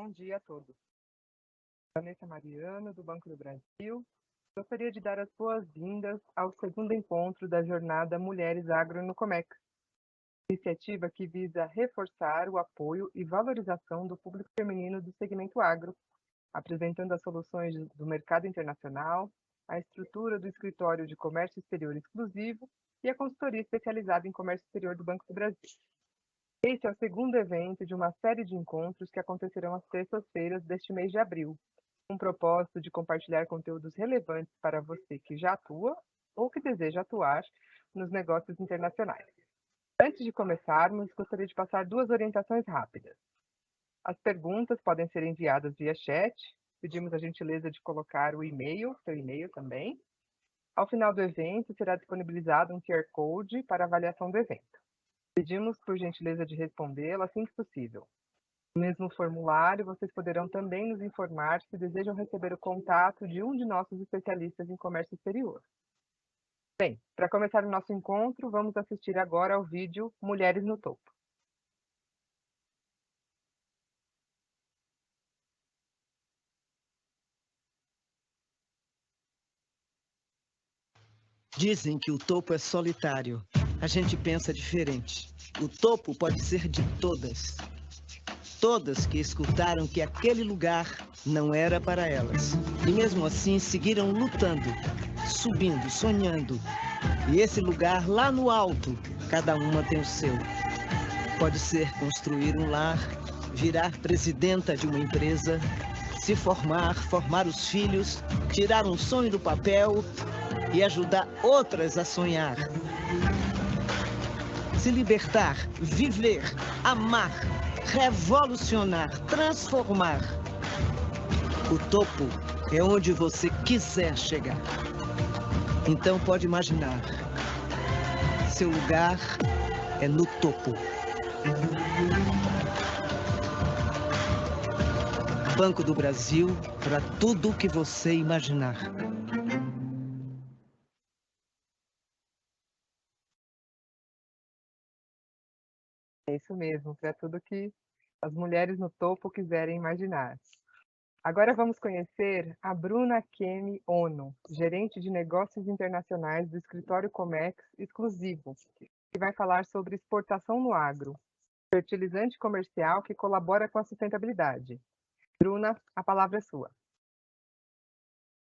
Bom dia a todos. Vanessa Mariano, do Banco do Brasil. Gostaria de dar as boas-vindas ao segundo encontro da jornada Mulheres Agro no Comex, iniciativa que visa reforçar o apoio e valorização do público feminino do segmento agro, apresentando as soluções do mercado internacional, a estrutura do escritório de comércio exterior exclusivo e a consultoria especializada em comércio exterior do Banco do Brasil. Este é o segundo evento de uma série de encontros que acontecerão às terças-feiras deste mês de abril, com o propósito de compartilhar conteúdos relevantes para você que já atua ou que deseja atuar nos negócios internacionais. Antes de começarmos, gostaria de passar duas orientações rápidas. As perguntas podem ser enviadas via chat, pedimos a gentileza de colocar o e-mail, seu e-mail também. Ao final do evento, será disponibilizado um QR Code para avaliação do evento. Pedimos por gentileza de respondê-lo assim que possível. No mesmo formulário, vocês poderão também nos informar se desejam receber o contato de um de nossos especialistas em comércio exterior. Bem, para começar o nosso encontro, vamos assistir agora ao vídeo Mulheres no Topo. Dizem que o topo é solitário. A gente pensa diferente. O topo pode ser de todas. Todas que escutaram que aquele lugar não era para elas. E mesmo assim seguiram lutando, subindo, sonhando. E esse lugar lá no alto, cada uma tem o seu. Pode ser construir um lar, virar presidenta de uma empresa, se formar, formar os filhos, tirar um sonho do papel e ajudar outras a sonhar. Se libertar, viver, amar, revolucionar, transformar. O topo é onde você quiser chegar. Então pode imaginar, seu lugar é no topo. Banco do Brasil, para tudo o que você imaginar. É isso mesmo, para tudo que as mulheres no topo quiserem imaginar. Agora vamos conhecer a Bruna Kemi Ono, gerente de negócios internacionais do escritório Comex Exclusivo, que vai falar sobre exportação no agro, fertilizante comercial que colabora com a sustentabilidade. Bruna, a palavra é sua.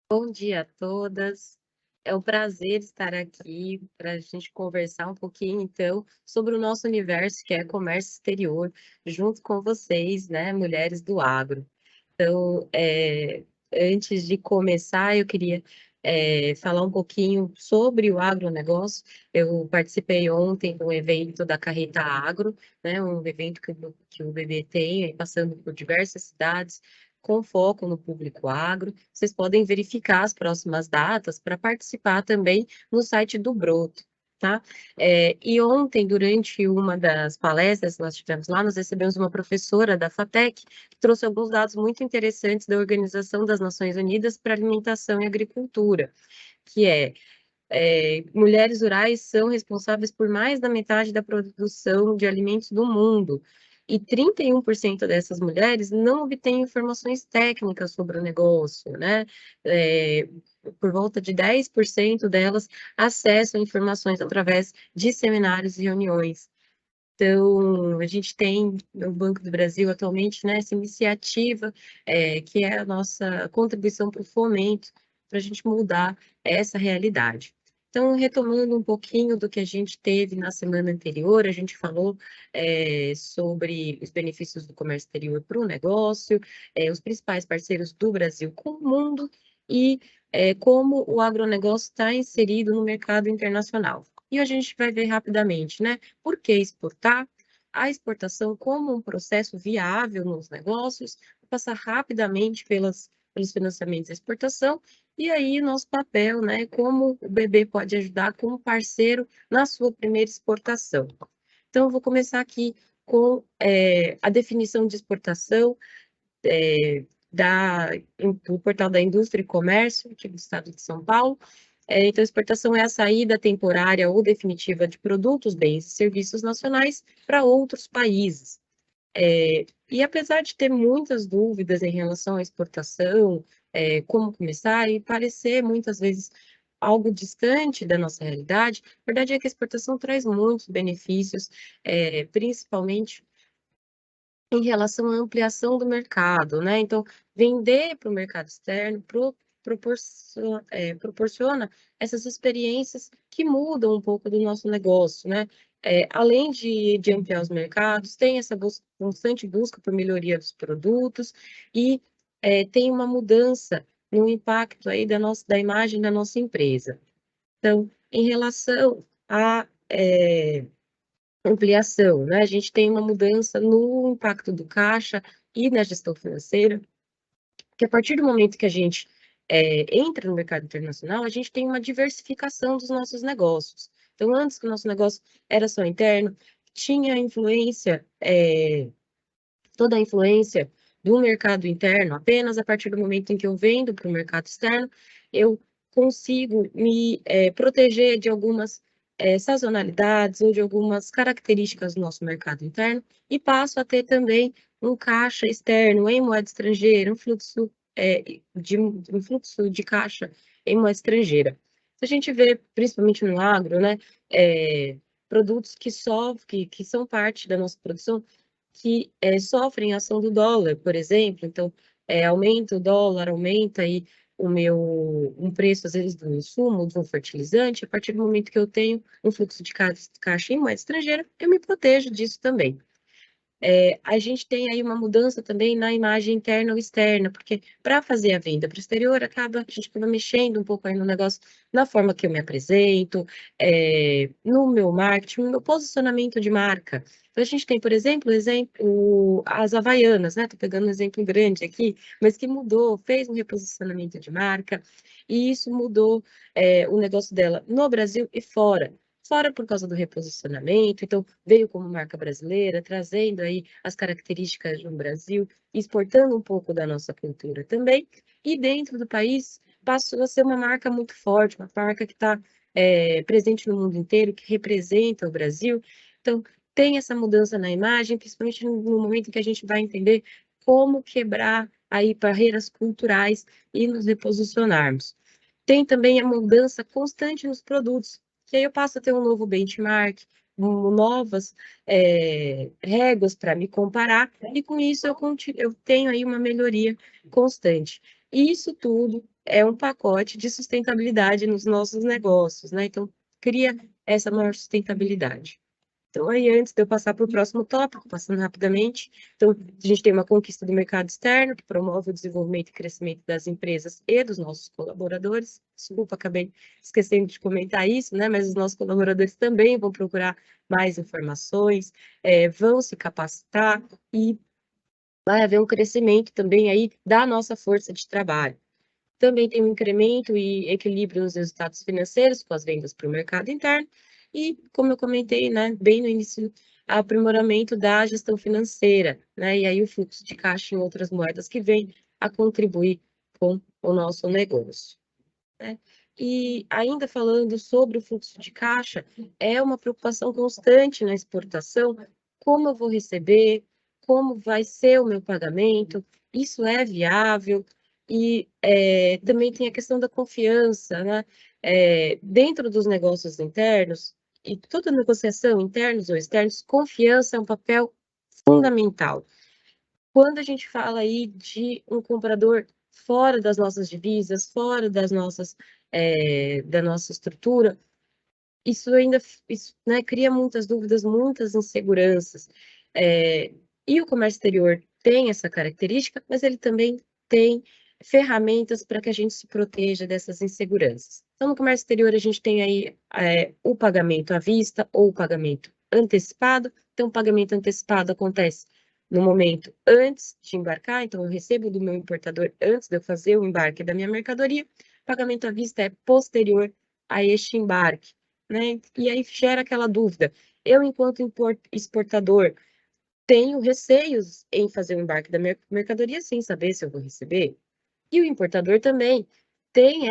Bom dia a todas. É um prazer estar aqui para a gente conversar um pouquinho, então, sobre o nosso universo, que é comércio exterior, junto com vocês, né, mulheres do agro. Então, antes de começar, eu queria falar um pouquinho sobre o agronegócio. Eu participei ontem de um evento da Carreta Agro, né, um evento que o BB tem, aí passando por diversas cidades, com foco no público agro. Vocês podem verificar as próximas datas para participar também no site do Broto. Tá? E ontem, durante uma das palestras que nós tivemos lá, nós recebemos uma professora da FATEC, que trouxe alguns dados muito interessantes da Organização das Nações Unidas para Alimentação e Agricultura, que mulheres rurais são responsáveis por mais da metade da produção de alimentos do mundo, e 31% dessas mulheres não obtêm informações técnicas sobre o negócio, né? Por volta de 10% delas acessam informações através de seminários e reuniões. Então, a gente tem no Banco do Brasil atualmente, né, essa iniciativa, que é a nossa contribuição para o fomento, para a gente mudar essa realidade. Então, retomando um pouquinho do que a gente teve na semana anterior, a gente falou sobre os benefícios do comércio exterior para o negócio, os principais parceiros do Brasil com o mundo e como o agronegócio está inserido no mercado internacional. E a gente vai ver rapidamente, né? Por que exportar? A exportação como um processo viável nos negócios, passar rapidamente pelos financiamentos da exportação, e aí nosso papel, né? Como o BB pode ajudar como parceiro na sua primeira exportação. Então, eu vou começar aqui com a definição de exportação do portal da Indústria e Comércio, aqui do estado de São Paulo. Então, exportação é a saída temporária ou definitiva de produtos, bens e serviços nacionais para outros países. E apesar de ter muitas dúvidas em relação à exportação, como começar, e parecer muitas vezes algo distante da nossa realidade, a verdade é que a exportação traz muitos benefícios, principalmente em relação à ampliação do mercado, né? Então, vender para o mercado externo proporciona essas experiências que mudam um pouco do nosso negócio, né? Além de ampliar os mercados, tem essa constante busca por melhoria dos produtos e tem uma mudança no impacto aí da imagem da nossa empresa. Então, em relação à ampliação, né? A gente tem uma mudança no impacto do caixa e na gestão financeira, que a partir do momento que a gente entra no mercado internacional, a gente tem uma diversificação dos nossos negócios. Então, antes que o nosso negócio era só interno, tinha influência, toda a influência do mercado interno, apenas a partir do momento em que eu vendo para o mercado externo, eu consigo me proteger de algumas sazonalidades ou de algumas características do nosso mercado interno e passo a ter também um caixa externo em moeda estrangeira, um fluxo de caixa em moeda estrangeira. A gente vê, principalmente no agro, né, produtos que são parte da nossa produção, que sofrem a ação do dólar, por exemplo. Então, aumenta o dólar, aumenta aí um preço, às vezes, do insumo, de um fertilizante. A partir do momento que eu tenho um fluxo de caixa em moeda estrangeira, eu me protejo disso também. A gente tem aí uma mudança também na imagem interna ou externa, porque para fazer a venda para o exterior, a gente acaba mexendo um pouco aí no negócio, na forma que eu me apresento, no meu marketing, no meu posicionamento de marca. Então, a gente tem, por exemplo, as Havaianas, né? Estou pegando um exemplo grande aqui, mas que mudou, fez um reposicionamento de marca, e isso mudou o negócio dela no Brasil e fora. Fora por causa do reposicionamento, então veio como marca brasileira, trazendo aí as características do Brasil, exportando um pouco da nossa cultura também, e dentro do país passou a ser uma marca muito forte, uma marca que está presente no mundo inteiro, que representa o Brasil. Então, tem essa mudança na imagem, principalmente no momento em que a gente vai entender como quebrar aí barreiras culturais e nos reposicionarmos. Tem também a mudança constante nos produtos, que aí eu passo a ter um novo benchmark, novas réguas para me comparar, e com isso eu tenho aí uma melhoria constante. E isso tudo é um pacote de sustentabilidade nos nossos negócios, né? Então, cria essa maior sustentabilidade. Então, aí, antes de eu passar para o próximo tópico, passando rapidamente, então, a gente tem uma conquista do mercado externo, que promove o desenvolvimento e crescimento das empresas e dos nossos colaboradores. Desculpa, acabei esquecendo de comentar isso, né? Mas os nossos colaboradores também vão procurar mais informações, vão se capacitar e vai haver um crescimento também aí da nossa força de trabalho. Também tem um incremento e equilíbrio nos resultados financeiros com as vendas para o mercado interno e, como eu comentei, né, bem no início, aprimoramento da gestão financeira, né, e aí o fluxo de caixa em outras moedas que vem a contribuir com o nosso negócio, né. E ainda falando sobre o fluxo de caixa, é uma preocupação constante na exportação, como eu vou receber, como vai ser o meu pagamento, isso é viável, e também tem a questão da confiança, né? Dentro dos negócios internos, e toda negociação, internos ou externos, confiança é um papel fundamental. Quando a gente fala aí de um comprador fora das nossas divisas, fora da nossa estrutura, isso ainda né, cria muitas dúvidas, muitas inseguranças. E o comércio exterior tem essa característica, mas ele também tem ferramentas para que a gente se proteja dessas inseguranças. Então, no comércio exterior, a gente tem aí o pagamento à vista ou o pagamento antecipado. Então, o pagamento antecipado acontece no momento antes de embarcar, então eu recebo do meu importador antes de eu fazer o embarque da minha mercadoria. O pagamento à vista é posterior a este embarque, né? E aí gera aquela dúvida. Eu, enquanto exportador, tenho receios em fazer o embarque da mercadoria sem saber se eu vou receber. E o importador também tem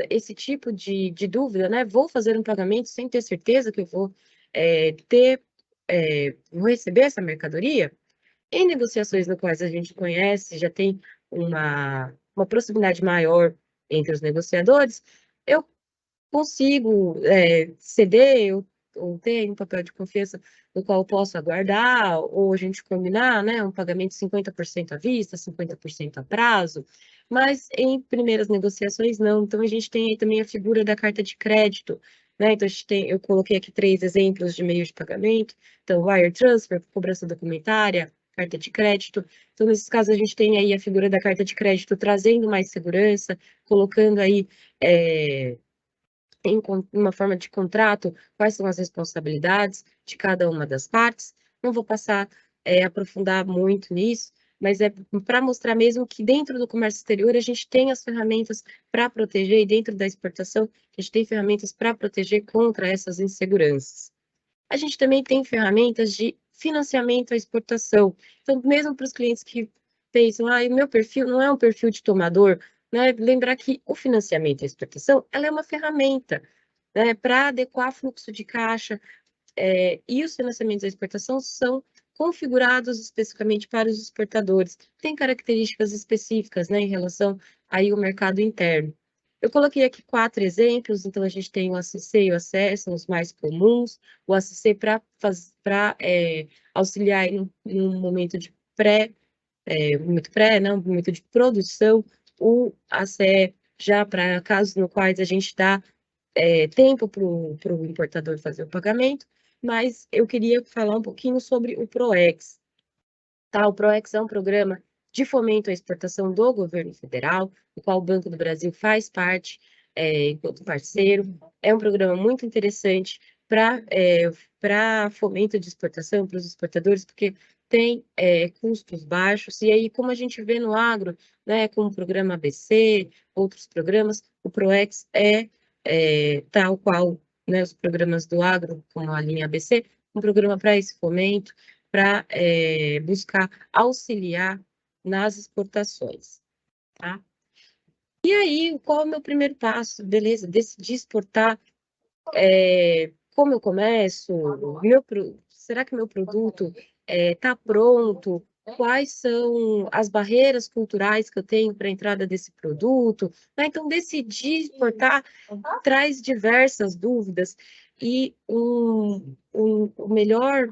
esse tipo de dúvida, né? Vou fazer um pagamento sem ter certeza que eu vou vou receber essa mercadoria? Em negociações no quais a gente conhece, já tem uma proximidade maior entre os negociadores, eu consigo ceder ou ter um papel de confiança no qual eu posso aguardar, ou a gente combinar, né, um pagamento de 50% à vista, 50% a prazo, mas em primeiras negociações não. Então a gente tem aí também a figura da carta de crédito, né? Então a gente tem, eu coloquei aqui 3 exemplos de meios de pagamento, então wire transfer, cobrança documentária, carta de crédito. Então, nesses casos, a gente tem aí a figura da carta de crédito trazendo mais segurança, colocando aí em uma forma de contrato, quais são as responsabilidades de cada uma das partes. Não vou passar aprofundar muito nisso, mas é para mostrar mesmo que dentro do comércio exterior a gente tem as ferramentas para proteger, e dentro da exportação a gente tem ferramentas para proteger contra essas inseguranças. A gente também tem ferramentas de financiamento à exportação. Então, mesmo para os clientes que pensam, o meu perfil não é um perfil de tomador, né? Lembrar que o financiamento à exportação, ela é uma ferramenta, né, para adequar fluxo de caixa, e os financiamentos à exportação são configurados especificamente para os exportadores. Tem características específicas, né, em relação aí ao mercado interno. Eu coloquei aqui 4 exemplos, então a gente tem o ACC e o ACE, são os mais comuns. O ACC para auxiliar num momento de momento de produção. O ACE já para casos no quais a gente dá tempo para o importador fazer o pagamento, mas eu queria falar um pouquinho sobre o PROEX. Tá? O PROEX é um programa de fomento à exportação do governo federal, do qual o Banco do Brasil faz parte enquanto parceiro. É um programa muito interessante para fomento de exportação para os exportadores, porque tem custos baixos, e aí, como a gente vê no agro, né, com o programa ABC, outros programas, o PROEX tal qual, né, os programas do agro, como a linha ABC, um programa para esse fomento, para buscar auxiliar nas exportações, tá? E aí, qual é o meu primeiro passo? Beleza, decidi exportar, como eu começo? Será que meu produto está pronto? Quais são as barreiras culturais que eu tenho para a entrada desse produto? Né? Então, decidir exportar traz diversas dúvidas e a melhor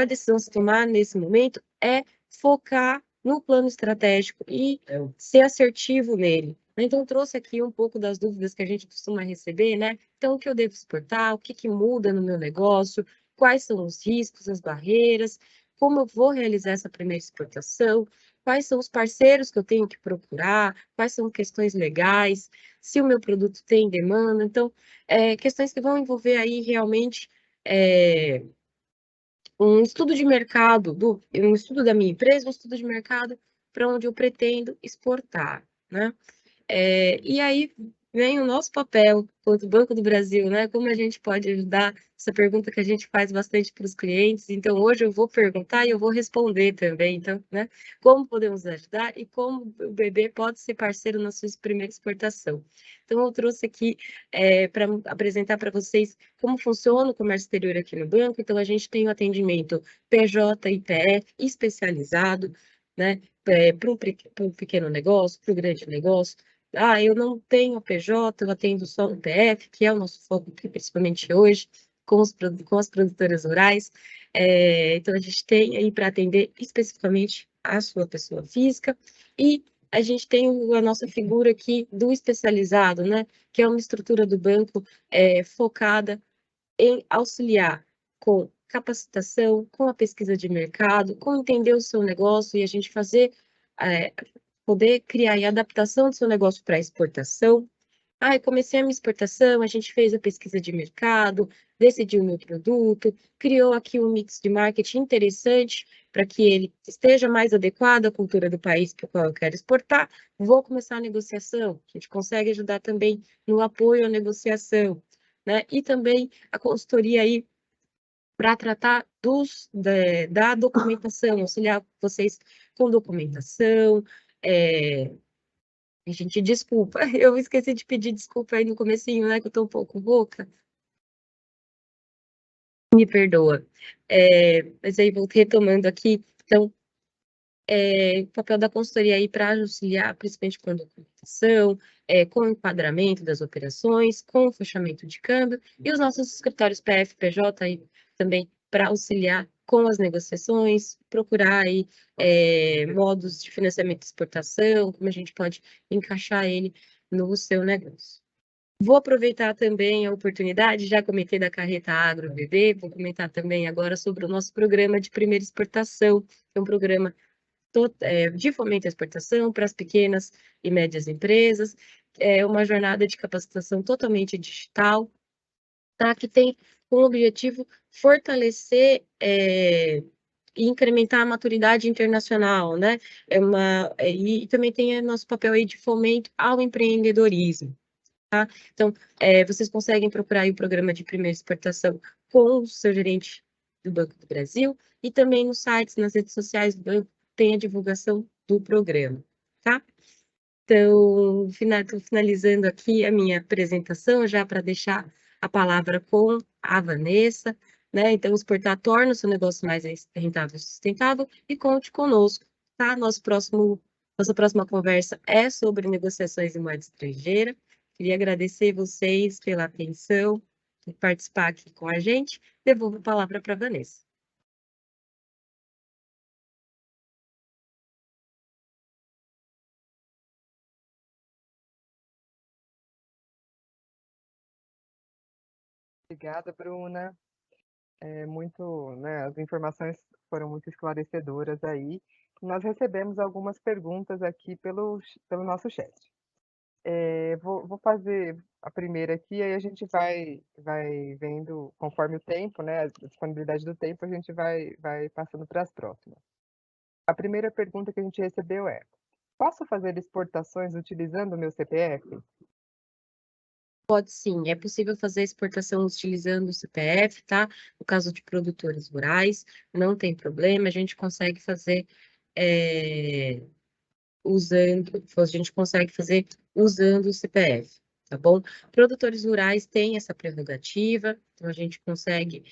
decisão a se tomar nesse momento é focar no plano estratégico e ser assertivo nele. Então, trouxe aqui um pouco das dúvidas que a gente costuma receber, né? Então, o que eu devo exportar? O que muda no meu negócio? Quais são os riscos, as barreiras? Como eu vou realizar essa primeira exportação? Quais são os parceiros que eu tenho que procurar? Quais são questões legais? Se o meu produto tem demanda? Então, questões que vão envolver aí realmente um estudo de mercado, um estudo da minha empresa, um estudo de mercado para onde eu pretendo exportar, né? E aí vem o nosso papel quanto Banco do Brasil, né? Como a gente pode ajudar? Essa pergunta que a gente faz bastante para os clientes. Então, hoje eu vou perguntar e eu vou responder também. Então, né? Como podemos ajudar e como o BB pode ser parceiro na sua primeira exportação. Então, eu trouxe aqui para apresentar para vocês como funciona o comércio exterior aqui no banco. Então, a gente tem o atendimento PJ e PF especializado, né? Para um pequeno negócio, para o grande negócio. Eu não tenho PJ, eu atendo só o PF, que é o nosso foco aqui, principalmente hoje, com as produtoras rurais. Então, a gente tem aí para atender especificamente a sua pessoa física, e a gente tem a nossa figura aqui do especializado, né, que é uma estrutura do banco focada em auxiliar com capacitação, com a pesquisa de mercado, com entender o seu negócio e a gente poder criar a adaptação do seu negócio para exportação. Comecei a minha exportação, a gente fez a pesquisa de mercado, decidiu o meu produto, criou aqui um mix de marketing interessante para que ele esteja mais adequado à cultura do país para o qual eu quero exportar. Vou começar a negociação, a gente consegue ajudar também no apoio à negociação, né? E também a consultoria aí para tratar da documentação, auxiliar vocês com documentação. Gente, desculpa, eu esqueci de pedir desculpa aí no comecinho, né, que eu tô um pouco rouca. Me perdoa. Mas aí, retomando aqui, Então, o papel da consultoria aí para auxiliar, principalmente com documentação, com o enquadramento das operações, com o fechamento de câmbio, e os nossos escritórios PF, PJ aí também para auxiliar com as negociações, procurar aí modos de financiamento de exportação, como a gente pode encaixar ele no seu negócio. Vou aproveitar também a oportunidade, já comentei da Carreta Agro BB, vou comentar também agora sobre o nosso programa de primeira exportação, que é um programa de fomento à exportação para as pequenas e médias empresas, é uma jornada de capacitação totalmente digital, tá? Que tem como objetivo fortalecer e incrementar a maturidade internacional, né? E também tem nosso papel aí de fomento ao empreendedorismo. Tá? Então, vocês conseguem procurar aí o programa de primeira exportação com o seu gerente do Banco do Brasil e também nos sites, nas redes sociais do banco, tem a divulgação do programa, tá? Então, estou finalizando aqui a minha apresentação, já para deixar a palavra com a Vanessa, né? Então, exportar torna o seu negócio mais rentável e sustentável e conte conosco, tá? Nossa próxima conversa é sobre negociações em moeda estrangeira. Queria agradecer vocês pela atenção, por participar aqui com a gente. Devolvo a palavra para a Vanessa. Obrigada, Bruna. Né, as informações foram muito esclarecedoras aí. Nós recebemos algumas perguntas aqui pelo nosso chat. Vou fazer a primeira aqui, aí a gente vai vendo, conforme o tempo, né, a disponibilidade do tempo, a gente vai passando para as próximas. A primeira pergunta que a gente recebeu é: posso fazer exportações utilizando o meu CPF? Pode sim, é possível fazer exportação utilizando o CPF, tá? No caso de produtores rurais, não tem problema, a gente consegue fazer usando o CPF, tá bom? Produtores rurais têm essa prerrogativa, então a gente consegue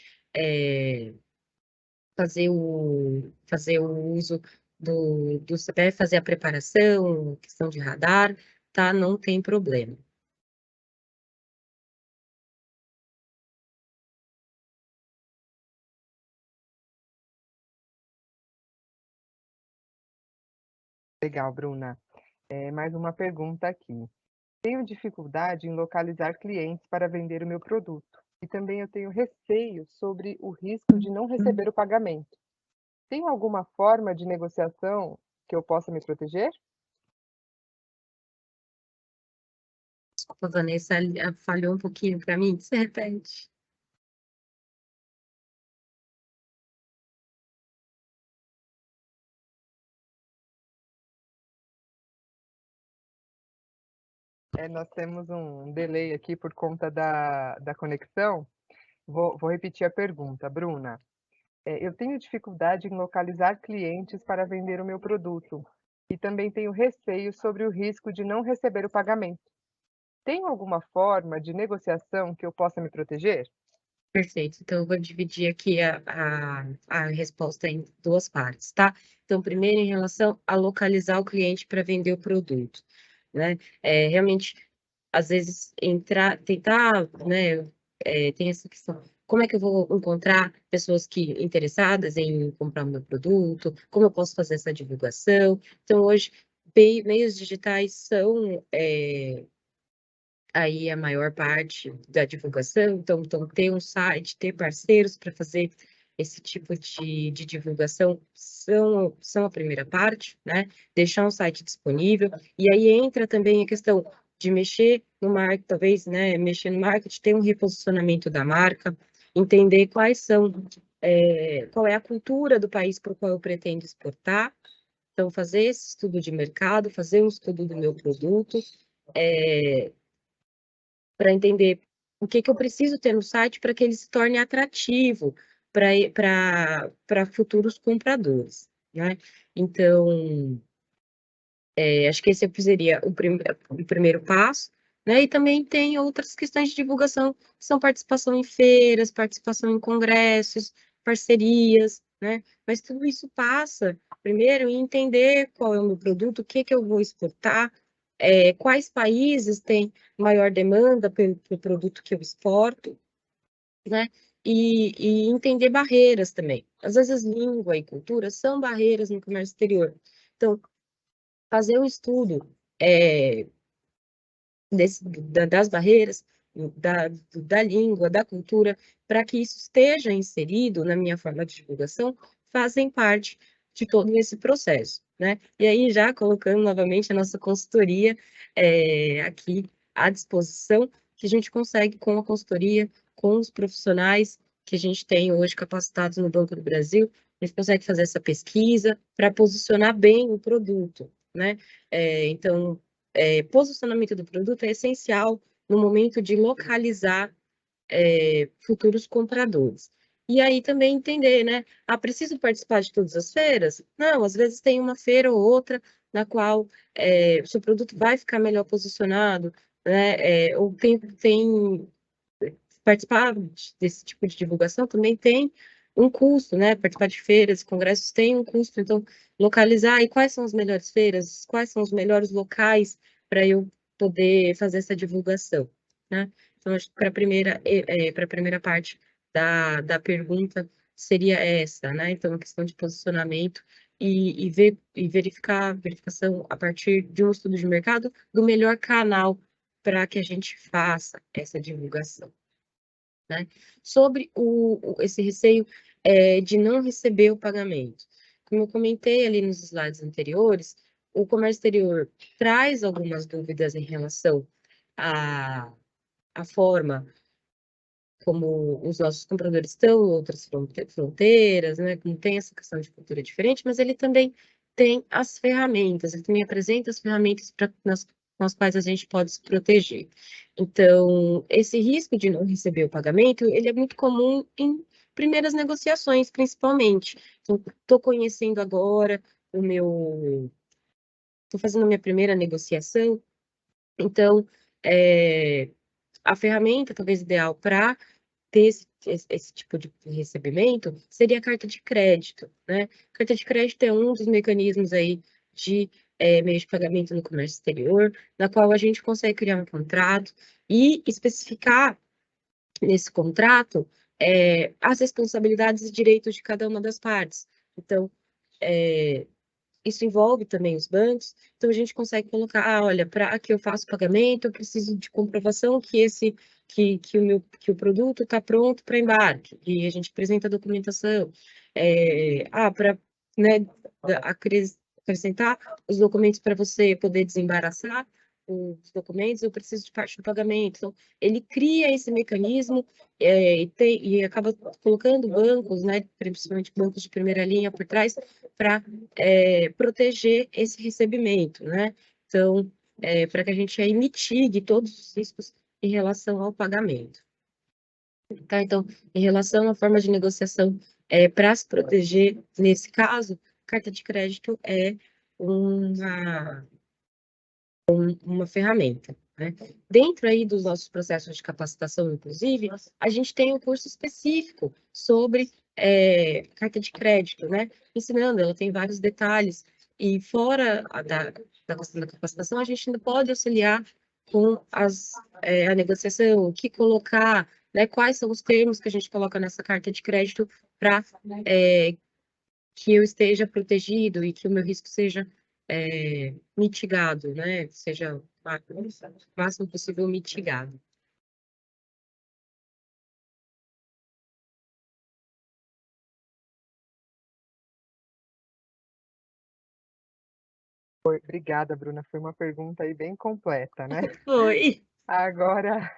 fazer o uso do CPF, fazer a preparação, questão de radar, tá? Não tem problema. Legal, Bruna. Mais uma pergunta aqui. Tenho dificuldade em localizar clientes para vender o meu produto. E também eu tenho receio sobre o risco de não receber o pagamento. Tem alguma forma de negociação que eu possa me proteger? Desculpa, Vanessa, falhou um pouquinho para mim, você repete. Nós temos um delay aqui por conta da conexão. Vou repetir a pergunta, Bruna. Eu tenho dificuldade em localizar clientes para vender o meu produto e também tenho receio sobre o risco de não receber o pagamento. Tem alguma forma de negociação que eu possa me proteger? Perfeito. Então, eu vou dividir aqui a resposta em duas partes, tá? Então, primeiro, em relação a localizar o cliente para vender o produto, né? Realmente, às vezes, tentar, né? Tem essa questão. Como é que eu vou encontrar pessoas interessadas em comprar o meu produto? Como eu posso fazer essa divulgação? Então, hoje, meios digitais são aí a maior parte da divulgação, então ter um site, ter parceiros para fazer esse tipo de divulgação são a primeira parte, né? Deixar um site disponível, e aí entra também a questão de mexer no marketing, talvez, né? Mexer no marketing, ter um reposicionamento da marca, entender qual é a cultura do país para o qual eu pretendo exportar, então fazer esse estudo de mercado, fazer um estudo do meu produto, para entender o que eu preciso ter no site para que ele se torne atrativo para futuros compradores, né? Então, acho que esse seria o primeiro passo, né? E também tem outras questões de divulgação, que são participação em feiras, participação em congressos, parcerias, né? Mas tudo isso passa, primeiro, em entender qual é o meu produto, o que que eu vou exportar, quais países têm maior demanda pelo produto que eu exporto, né? E entender barreiras também. Às vezes, língua e cultura são barreiras no comércio exterior. Então, fazer um estudo das barreiras, da língua, da cultura, para que isso esteja inserido na minha forma de divulgação, fazem parte de todo esse processo, né? E aí, já colocando novamente a nossa consultoria aqui à disposição, que a gente consegue com a consultoria, com os profissionais que a gente tem hoje capacitados no Banco do Brasil, a gente consegue fazer essa pesquisa para posicionar bem o produto, né? Então, posicionamento do produto é essencial no momento de localizar futuros compradores. E aí também entender, né? Ah, preciso participar de todas as feiras? Não, às vezes tem uma feira ou outra na qual o seu produto vai ficar melhor posicionado, né? Ou tem participar desse tipo de divulgação também tem um custo, né? Participar de feiras, congressos tem um custo, então localizar e quais são as melhores feiras, quais são os melhores locais para eu poder fazer essa divulgação, né? Então, acho que para a primeira parte da pergunta seria essa, né? Então, a questão de posicionamento e verificação a partir de um estudo de mercado do melhor canal para que a gente faça essa divulgação, né? Sobre esse receio de não receber o pagamento. Como eu comentei ali nos slides anteriores, o comércio exterior traz algumas dúvidas em relação à forma como os nossos compradores estão em outras fronteiras, né? Como tem essa questão de cultura diferente, mas ele também tem as ferramentas, ele também apresenta as ferramentas com as quais a gente pode se proteger. Então, esse risco de não receber o pagamento, ele é muito comum em primeiras negociações, principalmente. Então, estou conhecendo agora estou fazendo a minha primeira negociação, então, a ferramenta talvez ideal para ter esse tipo de recebimento seria a carta de crédito, né? Carta de crédito é um dos mecanismos aí de meio de pagamento no comércio exterior, na qual a gente consegue criar um contrato e especificar nesse contrato as responsabilidades e direitos de cada uma das partes. Então, isso envolve também os bancos, então a gente consegue colocar, olha, para que eu faça o pagamento, eu preciso de comprovação que o produto está pronto para embarque, e a gente apresenta a documentação. Para, né, acrescentar os documentos para você poder desembaraçar os documentos, eu preciso de parte do pagamento. Então, ele cria esse mecanismo e acaba colocando bancos, né, principalmente bancos de primeira linha por trás, para proteger esse recebimento, né? Então, para que a gente aí mitigue todos os riscos em relação ao pagamento. Tá? Então, em relação à forma de negociação, para se proteger, nesse caso, carta de crédito é uma ferramenta, né? Dentro aí dos nossos processos de capacitação, inclusive, a gente tem um curso específico sobre carta de crédito, né? Ensinando, ela tem vários detalhes, e fora da questão da capacitação, a gente ainda pode auxiliar com a negociação, o que colocar, né? Quais são os termos que a gente coloca nessa carta de crédito para que eu esteja protegido e que o meu risco seja mitigado, né? Seja o máximo possível mitigado. Obrigada, Bruna. Foi uma pergunta aí bem completa, né? Foi. Agora,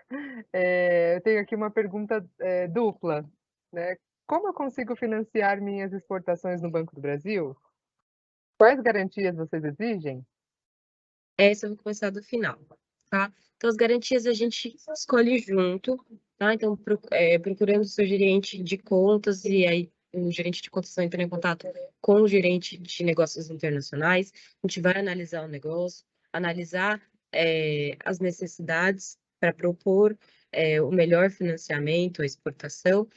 eu tenho aqui uma pergunta dupla, né? Como eu consigo financiar minhas exportações no Banco do Brasil? Quais garantias vocês exigem? Essa eu vou começar do final, tá? Então, as garantias a gente escolhe junto, tá? Então, procurando o seu gerente de contas, e aí o gerente de contas vai entrar em contato com o gerente de negócios internacionais, a gente vai analisar o negócio, analisar as necessidades para propor o melhor financiamento, a exportação,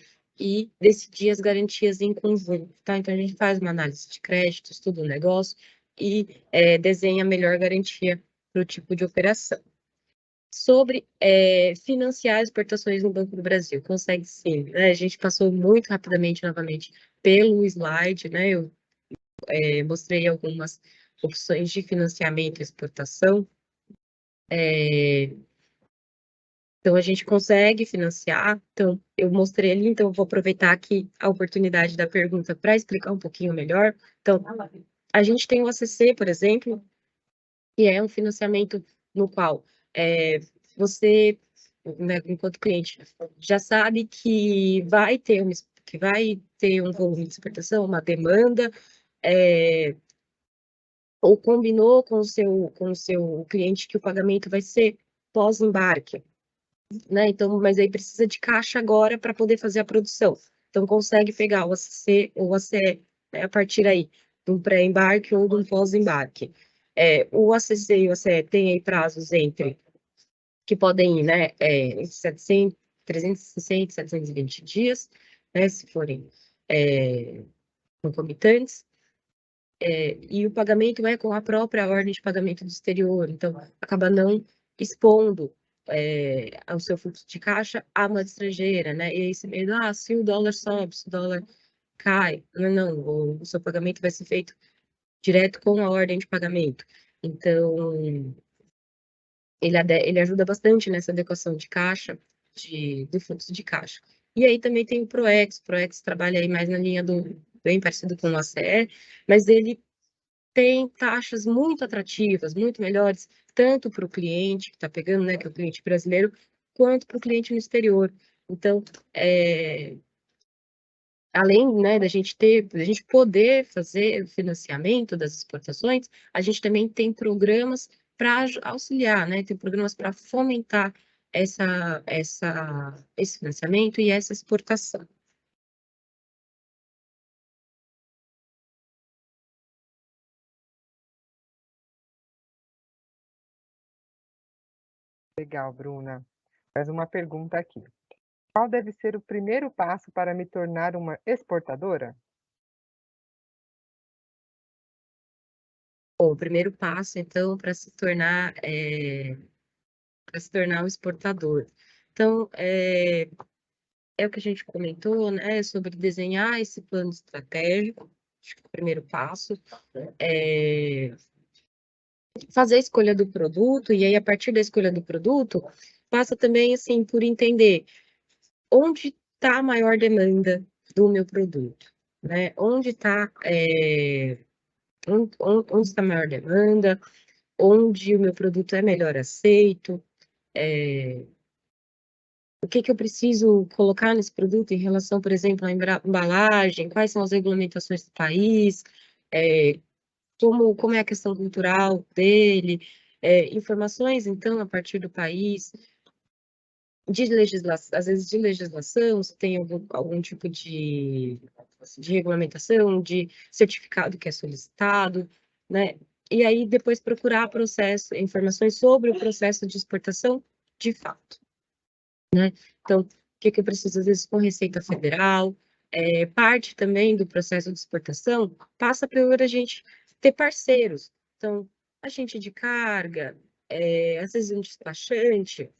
e decidir as garantias em conjunto, tá? Então, a gente faz uma análise de crédito, estuda o negócio e desenha a melhor garantia para o tipo de operação. Sobre financiar exportações no Banco do Brasil, consegue sim, né? A gente passou muito rapidamente, novamente, pelo slide, né? Eu mostrei algumas opções de financiamento e exportação. Então, a gente consegue financiar. Então, eu mostrei ali, então eu vou aproveitar aqui a oportunidade da pergunta para explicar um pouquinho melhor. Então, a gente tem o ACC, por exemplo, que é um financiamento no qual você, né, enquanto cliente, já sabe que vai ter um volume de exportação, uma demanda, ou combinou com o seu cliente que o pagamento vai ser pós-embarque, né? Então, mas aí precisa de caixa agora para poder fazer a produção. Então, consegue pegar o ACC ou o ACE, né, a partir aí, de um pré-embarque ou de um pós-embarque. O ACC e o ACE têm aí prazos que podem ir, né, entre 700, 360 e 720 dias, né, se forem concomitantes. E o pagamento é com a própria ordem de pagamento do exterior, então acaba não expondo ao seu fluxo de caixa a moeda estrangeira, né? E aí esse medo, se o dólar sobe, se o dólar cai, não, o seu pagamento vai ser feito direto com a ordem de pagamento. Então, ele ajuda bastante nessa adequação de caixa, do fluxo de caixa. E aí também tem o ProEx trabalha aí mais na linha bem parecido com o ACE, mas ele tem taxas muito atrativas, muito melhores, tanto para o cliente que está pegando, né, que é o cliente brasileiro, quanto para o cliente no exterior. Então, além, né, da gente poder fazer o financiamento das exportações, a gente também tem programas para auxiliar, né, tem programas para fomentar esse financiamento e essa exportação. Legal, Bruna. Mais uma pergunta aqui. Qual deve ser o primeiro passo para me tornar uma exportadora? Bom, o primeiro passo, então, para se tornar um exportador. Então, é o que a gente comentou, né, sobre desenhar esse plano estratégico, acho que é o primeiro passo, fazer a escolha do produto, e aí, a partir da escolha do produto, passa também, assim, por entender onde está a maior demanda do meu produto, né, onde está a maior demanda, onde o meu produto é melhor aceito, o que eu preciso colocar nesse produto em relação, por exemplo, à embalagem, quais são as regulamentações do país, como é a questão cultural dele, informações, então, a partir do país, às vezes de legislação, se tem algum tipo de regulamentação, de certificado que é solicitado, né? E aí depois procurar informações sobre o processo de exportação de fato, né? Então, o que eu preciso, às vezes, com Receita Federal, parte também do processo de exportação passa por a gente ter parceiros. Então, agente de carga, às vezes um despachante,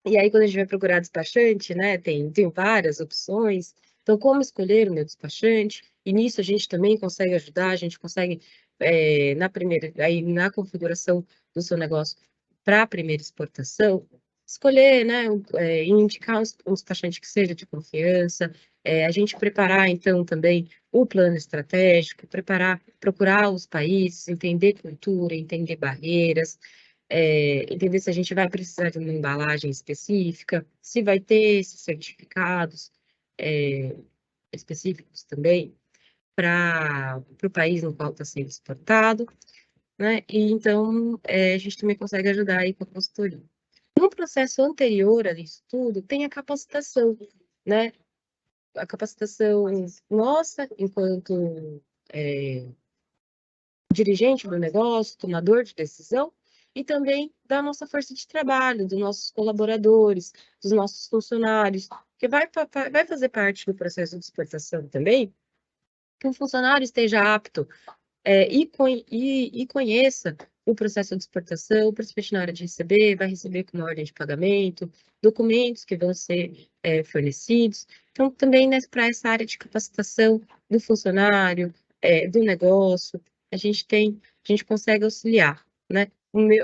e aí quando a gente vai procurar despachante, né, tem várias opções. Então, como escolher o meu despachante? E nisso a gente também consegue ajudar, a gente consegue, na configuração do seu negócio para a primeira exportação, escolher, né, indicar um despachante que seja de confiança, a gente preparar, então, também o plano estratégico, procurar os países, entender cultura, entender barreiras, entender se a gente vai precisar de uma embalagem específica, se vai ter esses certificados específicos também para o país no qual está sendo exportado, né? E então a gente também consegue ajudar aí com a consultoria. No processo anterior a isso tudo, tem a capacitação, né? A capacitação nossa, enquanto dirigente do negócio, tomador de decisão, e também da nossa força de trabalho, dos nossos colaboradores, dos nossos funcionários, que vai fazer parte do processo de exportação também, que o funcionário esteja apto e conheça o processo de exportação, principalmente na hora de receber, vai receber com uma ordem de pagamento, documentos que vão ser fornecidos. Então, também para essa área de capacitação do funcionário, do negócio, a gente consegue auxiliar, né?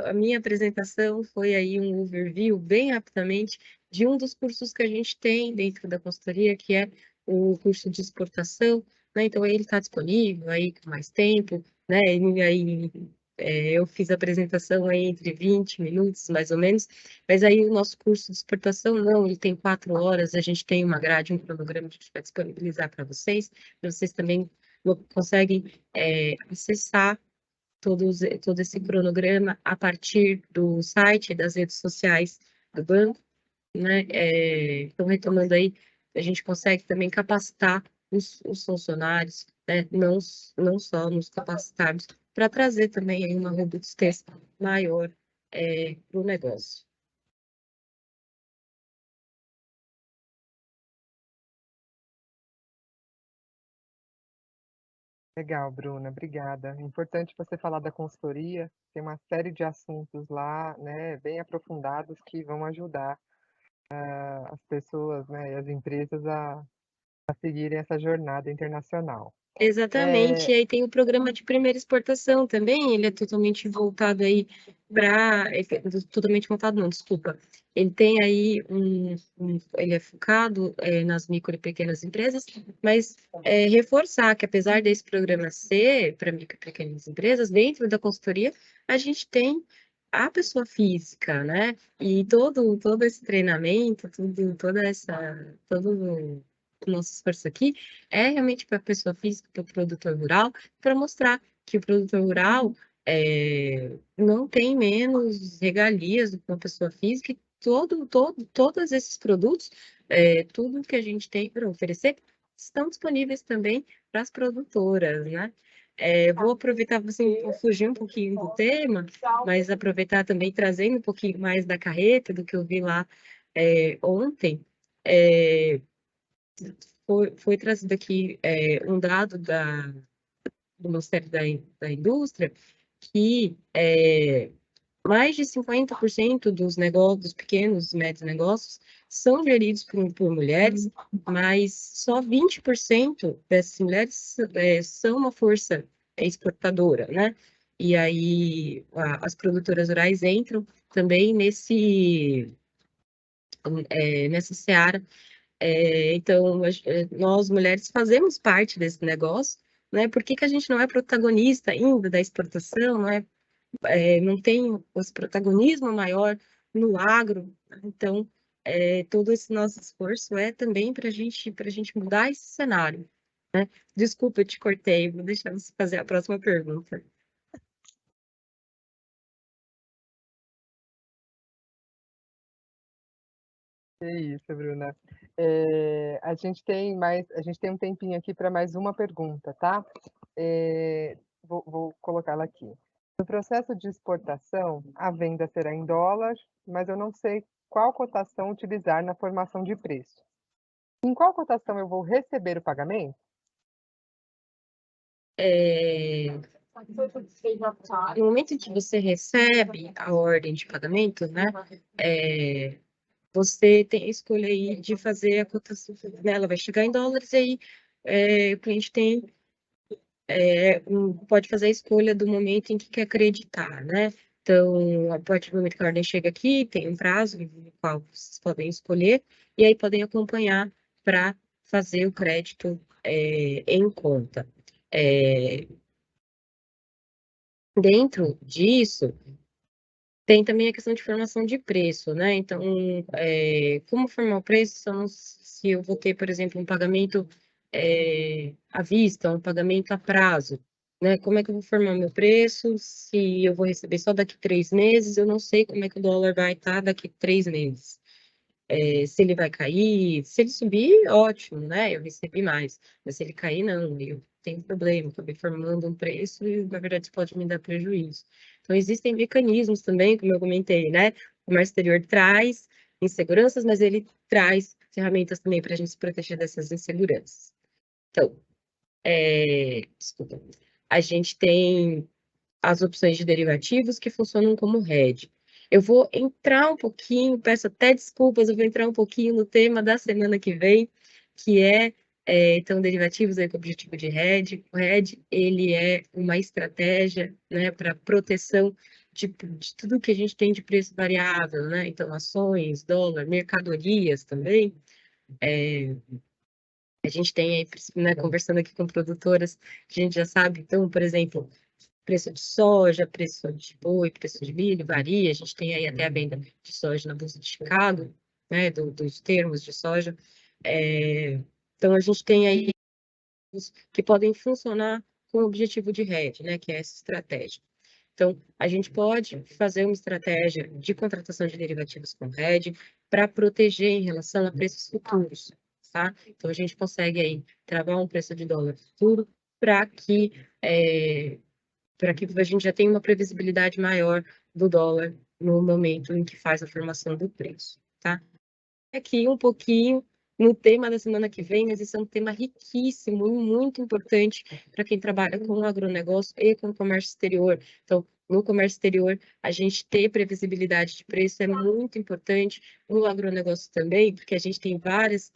A minha apresentação foi aí um overview, bem rapidamente, de um dos cursos que a gente tem dentro da consultoria, que é o curso de exportação, né? Então, ele está disponível aí com mais tempo, né? E aí, eu fiz a apresentação aí entre 20 minutos, mais ou menos, mas aí o nosso curso de exportação, não, ele tem 4 horas, a gente tem uma grade, um cronograma que a gente vai disponibilizar para vocês também conseguem acessar todo esse cronograma a partir do site e das redes sociais do banco, né? Então, retomando aí, a gente consegue também capacitar os funcionários, né? Não só nos capacitarmos, para trazer também aí uma robustez maior para o negócio. Legal, Bruna, obrigada. É importante você falar da consultoria, tem uma série de assuntos lá, né, bem aprofundados que vão ajudar as pessoas, né, e as empresas a seguirem essa jornada internacional. Exatamente, e aí tem o programa de primeira exportação também, ele é totalmente voltado aí para, totalmente voltado não, desculpa, ele tem aí ele é focado nas micro e pequenas empresas, mas reforçar que apesar desse programa ser para micro e pequenas empresas, dentro da consultoria, a gente tem a pessoa física, né, e todo esse treinamento, todo o nosso esforço aqui é realmente para a pessoa física, para o produtor rural, para mostrar que o produtor rural não tem menos regalias do que uma pessoa física, e todos esses produtos, tudo que a gente tem para oferecer, estão disponíveis também para as produtoras, né? Vou aproveitar, assim, vou fugir um pouquinho do tema, mas aproveitar também trazendo um pouquinho mais da carreta, do que eu vi lá ontem. Foi trazido aqui um dado do Ministério da Indústria que mais de 50% dos negócios, dos pequenos e médios negócios, são geridos por mulheres, mas só 20% dessas mulheres são uma força exportadora, né? E aí as produtoras rurais entram também nessa seara. Então, nós mulheres fazemos parte desse negócio, né? Por que que a gente não é protagonista ainda da exportação, não tem esse protagonismo maior no agro? Então, todo esse nosso esforço é também para a gente mudar esse cenário, né? Desculpa, eu te cortei, vou deixar você fazer a próxima pergunta. É isso, Bruna. A gente tem um tempinho aqui para mais uma pergunta, tá? Vou colocá-la aqui. No processo de exportação, a venda será em dólar, mas eu não sei qual cotação utilizar na formação de preço. Em qual cotação eu vou receber o pagamento? No momento em que você recebe a ordem de pagamento, né? Você tem a escolha aí de fazer a cotação, né? Ela vai chegar em dólares, e aí o cliente pode fazer a escolha do momento em que quer acreditar, né? Então, a partir do momento que a ordem chega aqui, tem um prazo no qual vocês podem escolher, e aí podem acompanhar para fazer o crédito em conta. Dentro disso, tem também a questão de formação de preço, né? Então, como formar o preço se eu vou ter, por exemplo, um pagamento à vista, um pagamento a prazo, né? Como é que eu vou formar meu preço se eu vou receber só daqui 3 meses? Eu não sei como é que o dólar vai estar daqui 3 meses. Se ele vai cair, se ele subir, ótimo, né? Eu recebi mais. Mas se ele cair, não, eu tenho problema, acabei formando um preço e, na verdade, isso pode me dar prejuízo. Então, existem mecanismos também, como eu comentei, né? O comércio exterior traz inseguranças, mas ele traz ferramentas também para a gente se proteger dessas inseguranças. Então, desculpa, a gente tem as opções de derivativos que funcionam como hedge. Eu vou entrar um pouquinho, peço até desculpas, eu vou entrar um pouquinho no tema da semana que vem, que então, derivativos aí com objetivo de hedge. O hedge, ele é uma estratégia, né, para proteção de tudo que a gente tem de preço variável, né? Então, ações, dólar, mercadorias também. A gente tem aí, né, conversando aqui com produtoras, a gente já sabe, então, por exemplo, preço de soja, preço de boi, preço de milho, varia. A gente tem aí até a venda de soja na Bolsa de Chicago, né, dos termos de soja. Então, a gente tem aí que podem funcionar com o objetivo de hedge, né, que é essa estratégia. Então, a gente pode fazer uma estratégia de contratação de derivativos com hedge para proteger em relação a preços futuros, tá? Então, a gente consegue aí travar um preço de dólar futuro para que a gente já tenha uma previsibilidade maior do dólar no momento em que faz a formação do preço, tá? Aqui um pouquinho no tema da semana que vem, mas esse é um tema riquíssimo e muito importante para quem trabalha com agronegócio e com comércio exterior. Então, no comércio exterior, a gente ter previsibilidade de preço é muito importante, no agronegócio também, porque a gente tem várias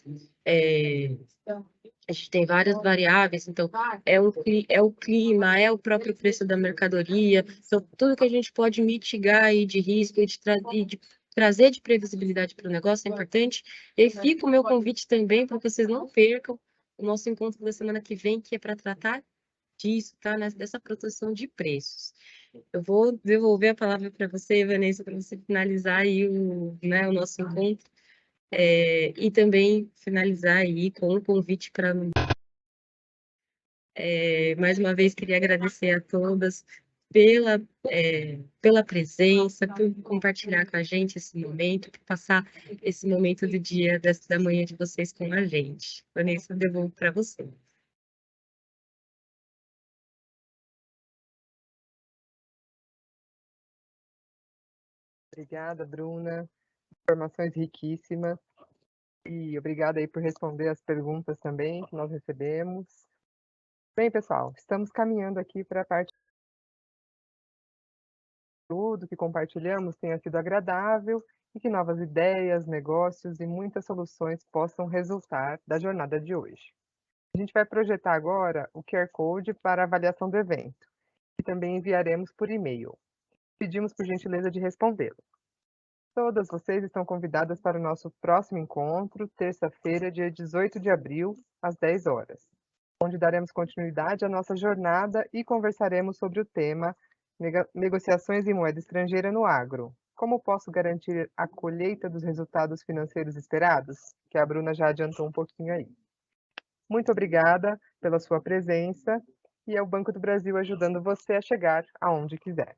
variáveis, então é o clima, é o próprio preço da mercadoria, então tudo que a gente pode mitigar aí de risco e de trazer de previsibilidade para o negócio é importante. E fica o meu convite também para que vocês não percam o nosso encontro da semana que vem, que é para tratar disso, tá? Dessa proteção de preços. Eu vou devolver a palavra para você, Vanessa, para você finalizar aí o nosso encontro. E também finalizar aí com um convite para... mais uma vez, queria agradecer a todas pela presença, por compartilhar com a gente esse momento, por passar esse momento do dia, da manhã de vocês com a gente. Vanessa, eu devolvo para você. Obrigada, Bruna. Informações riquíssimas. E obrigada aí por responder as perguntas também que nós recebemos. Bem, pessoal, estamos caminhando aqui para a parte tudo que compartilhamos tenha sido agradável e que novas ideias, negócios e muitas soluções possam resultar da jornada de hoje. A gente vai projetar agora o QR Code para avaliação do evento, que também enviaremos por e-mail. Pedimos por gentileza de respondê-lo. Todas vocês estão convidadas para o nosso próximo encontro, terça-feira, dia 18 de abril, às 10 horas, onde daremos continuidade à nossa jornada e conversaremos sobre o tema Negociações em moeda estrangeira no agro. Como posso garantir a colheita dos resultados financeiros esperados? Que a Bruna já adiantou um pouquinho aí. Muito obrigada pela sua presença e é o Banco do Brasil ajudando você a chegar aonde quiser.